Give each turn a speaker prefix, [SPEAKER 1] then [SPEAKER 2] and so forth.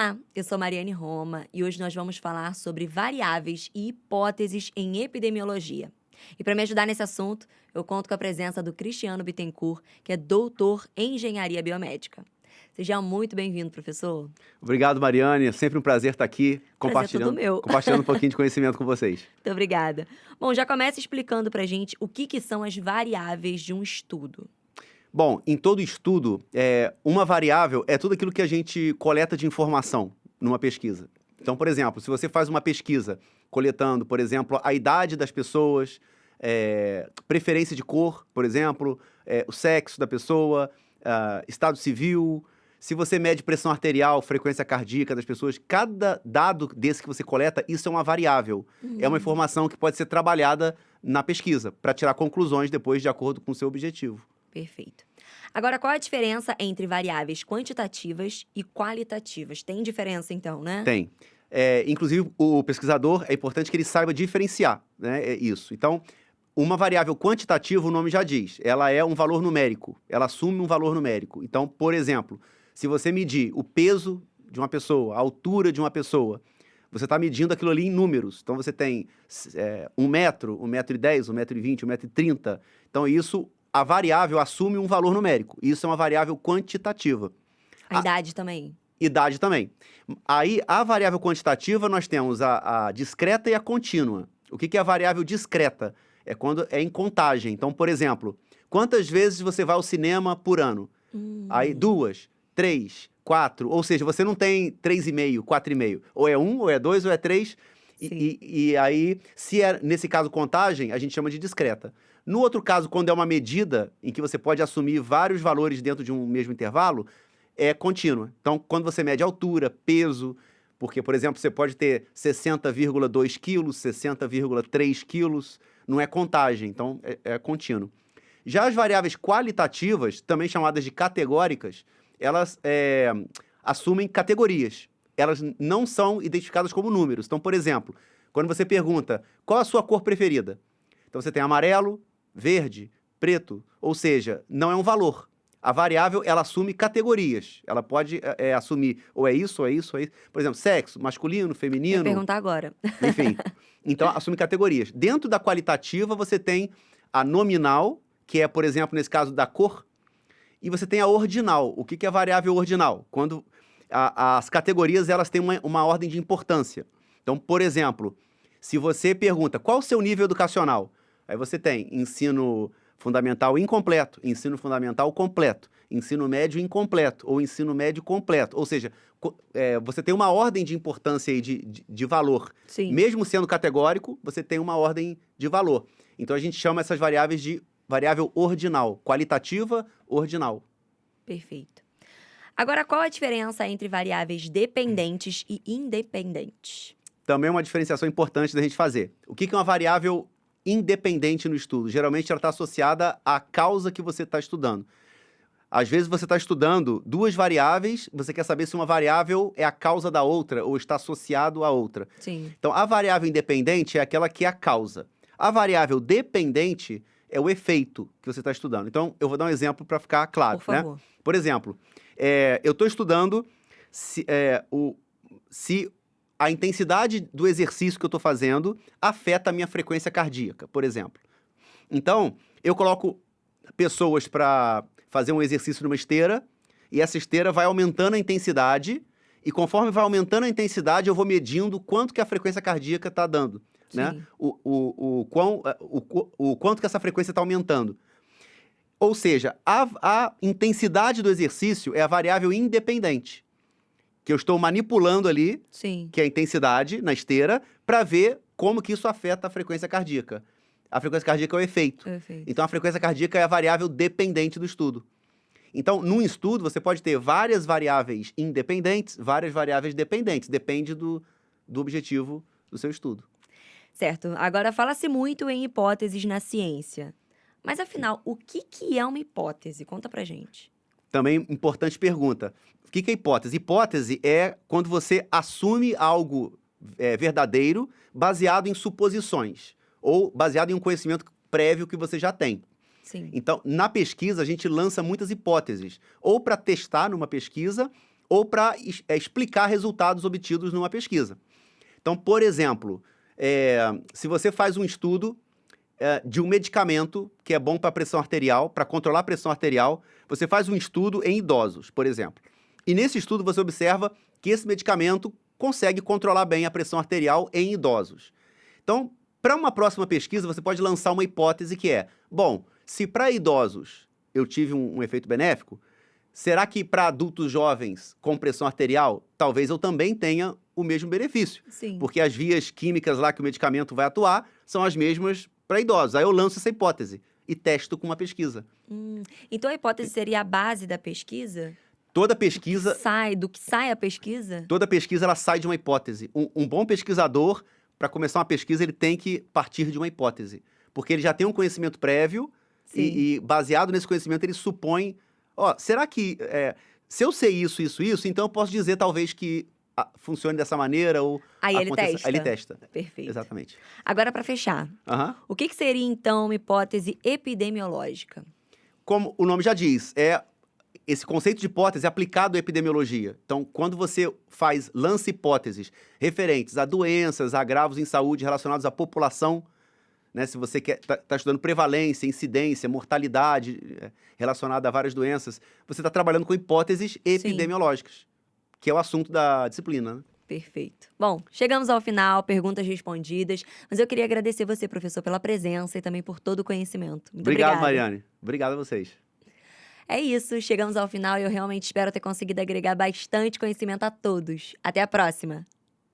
[SPEAKER 1] Olá, eu sou Mariane Roma e hoje nós vamos falar sobre variáveis e hipóteses em epidemiologia. E para me ajudar nesse assunto, eu conto com a presença do Cristiano Bittencourt, que é doutor em engenharia biomédica. Seja muito bem-vindo, professor.
[SPEAKER 2] Obrigado, Mariane. É sempre um prazer estar aqui
[SPEAKER 1] Prazer é todo meu.
[SPEAKER 2] compartilhando um pouquinho de conhecimento com vocês.
[SPEAKER 1] Muito obrigada. Bom, já começa explicando para a gente o que são as variáveis de um estudo.
[SPEAKER 2] Bom, em todo estudo, uma variável é tudo aquilo que a gente coleta de informação numa pesquisa. Então, por exemplo, se você faz uma pesquisa coletando, por exemplo, a idade das pessoas, preferência de cor, por exemplo, o sexo da pessoa, estado civil, se você mede pressão arterial, frequência cardíaca das pessoas, cada dado desse que você coleta, isso é uma variável. É uma informação que pode ser trabalhada na pesquisa, para tirar conclusões depois de acordo com o seu objetivo.
[SPEAKER 1] Perfeito. Agora, qual a diferença entre variáveis quantitativas e qualitativas? Tem diferença, então, né?
[SPEAKER 2] Tem. Inclusive, o pesquisador, é importante que ele saiba diferenciar, né, isso. Então, uma variável quantitativa, o nome já diz, ela é um valor numérico, ela assume um valor numérico. Então, por exemplo, se você medir o peso de uma pessoa, a altura de uma pessoa, você está medindo aquilo ali em números. Então, você tem 1 metro, 1,10 m, 1,20 m, 1,30 m. Então, a variável assume um valor numérico. Isso é uma variável quantitativa.
[SPEAKER 1] A idade também.
[SPEAKER 2] Idade também. Aí, a variável quantitativa, nós temos a discreta e a contínua. O que é a variável discreta? É quando é em contagem. Então, por exemplo, quantas vezes você vai ao cinema por ano? Aí, 2, 3, 4. Ou seja, você não tem 3,5, 4,5. Ou é 1, ou é 2, ou é 3. E aí, se é, nesse caso, contagem, a gente chama de discreta. No outro caso, quando é uma medida em que você pode assumir vários valores dentro de um mesmo intervalo, é contínua. Então, quando você mede altura, peso, porque, por exemplo, você pode ter 60,2 quilos, 60,3 quilos, não é contagem, então é contínuo. Já as variáveis qualitativas, também chamadas de categóricas, elas assumem categorias. Elas não são identificadas como números. Então, por exemplo, quando você pergunta qual a sua cor preferida, então você tem amarelo, verde, preto, ou seja, não é um valor. A variável, ela assume categorias. Ela pode assumir ou é isso, ou é isso, ou é isso. Por exemplo, sexo, masculino, feminino.
[SPEAKER 1] Vou perguntar agora.
[SPEAKER 2] Enfim, então assume categorias. Dentro da qualitativa, você tem a nominal, que é, por exemplo, nesse caso da cor, e você tem a ordinal. O que é a variável ordinal? Quando as categorias, elas têm uma ordem de importância. Então, por exemplo, se você pergunta qual o seu nível educacional, aí você tem ensino fundamental incompleto, ensino fundamental completo, ensino médio incompleto ou ensino médio completo. Ou seja, você tem uma ordem de importância aí de valor.
[SPEAKER 1] Sim.
[SPEAKER 2] Mesmo sendo categórico, você tem uma ordem de valor. Então, a gente chama essas variáveis de variável ordinal, qualitativa ordinal.
[SPEAKER 1] Perfeito. Agora, qual a diferença entre variáveis dependentes e independentes?
[SPEAKER 2] Também é uma diferenciação importante da gente fazer. O que é uma variável independente no estudo? Geralmente ela está associada à causa que você está estudando. Às vezes você está estudando duas variáveis, você quer saber se uma variável é a causa da outra ou está associado à outra.
[SPEAKER 1] Sim.
[SPEAKER 2] Então, a variável independente é aquela que é a causa. A variável dependente é o efeito que você está estudando. Então, eu vou dar um exemplo para ficar claro.
[SPEAKER 1] Por favor.
[SPEAKER 2] Né? Por exemplo, eu estou estudando se a intensidade do exercício que eu estou fazendo afeta a minha frequência cardíaca, por exemplo. Então, eu coloco pessoas para fazer um exercício numa esteira, e essa esteira vai aumentando a intensidade, e conforme vai aumentando a intensidade, eu vou medindo quanto que a frequência cardíaca está dando, né? O quanto que essa frequência está aumentando. Ou seja, a intensidade do exercício é a variável independente, que eu estou manipulando ali,
[SPEAKER 1] Sim.
[SPEAKER 2] que é a intensidade na esteira, para ver como que isso afeta a frequência cardíaca. A frequência cardíaca é o efeito. Então, a frequência cardíaca é a variável dependente do estudo. Então, num estudo, você pode ter várias variáveis independentes, várias variáveis dependentes. Depende do objetivo do seu estudo.
[SPEAKER 1] Certo. Agora, fala-se muito em hipóteses na ciência. Mas, afinal, o que é uma hipótese? Conta pra gente.
[SPEAKER 2] Também importante pergunta. O que é hipótese? Hipótese é quando você assume algo verdadeiro baseado em suposições ou baseado em um conhecimento prévio que você já tem.
[SPEAKER 1] Sim.
[SPEAKER 2] Então, na pesquisa, a gente lança muitas hipóteses, ou para testar numa pesquisa, ou para explicar resultados obtidos numa pesquisa. Então, por exemplo, se você faz um estudo de um medicamento que é bom para a pressão arterial, para controlar a pressão arterial, você faz um estudo em idosos, por exemplo. E nesse estudo você observa que esse medicamento consegue controlar bem a pressão arterial em idosos. Então, para uma próxima pesquisa, você pode lançar uma hipótese que é, bom, se para idosos eu tive um efeito benéfico, será que para adultos jovens com pressão arterial, talvez eu também tenha o mesmo benefício?
[SPEAKER 1] Sim.
[SPEAKER 2] Porque as vias químicas lá que o medicamento vai atuar são as mesmas para idosos. Aí eu lanço essa hipótese e testo com uma pesquisa.
[SPEAKER 1] Então a hipótese seria a base da pesquisa?
[SPEAKER 2] Toda pesquisa,
[SPEAKER 1] Do que sai a pesquisa?
[SPEAKER 2] toda pesquisa ela sai de uma hipótese. Um bom pesquisador, para começar uma pesquisa, ele tem que partir de uma hipótese. Porque ele já tem um conhecimento prévio e baseado nesse conhecimento, ele supõe... será que se eu sei isso, então eu posso dizer talvez que funcione dessa maneira ou
[SPEAKER 1] Aí ele
[SPEAKER 2] aconteça...
[SPEAKER 1] testa.
[SPEAKER 2] Aí ele testa.
[SPEAKER 1] Perfeito.
[SPEAKER 2] Exatamente.
[SPEAKER 1] Agora, para fechar, o que seria, então, uma hipótese epidemiológica?
[SPEAKER 2] Como o nome já diz, esse conceito de hipótese é aplicado à epidemiologia. Então, quando você lança hipóteses referentes a doenças, a agravos em saúde relacionados à população, né, se você está estudando prevalência, incidência, mortalidade relacionada a várias doenças, você está trabalhando com hipóteses epidemiológicas, que é o assunto da disciplina, né?
[SPEAKER 1] Perfeito. Bom, chegamos ao final, perguntas respondidas, mas eu queria agradecer você, professor, pela presença e também por todo o conhecimento. Muito
[SPEAKER 2] Obrigado,
[SPEAKER 1] obrigada.
[SPEAKER 2] Mariane. Obrigado a vocês.
[SPEAKER 1] É isso, chegamos ao final e eu realmente espero ter conseguido agregar bastante conhecimento a todos. Até a próxima!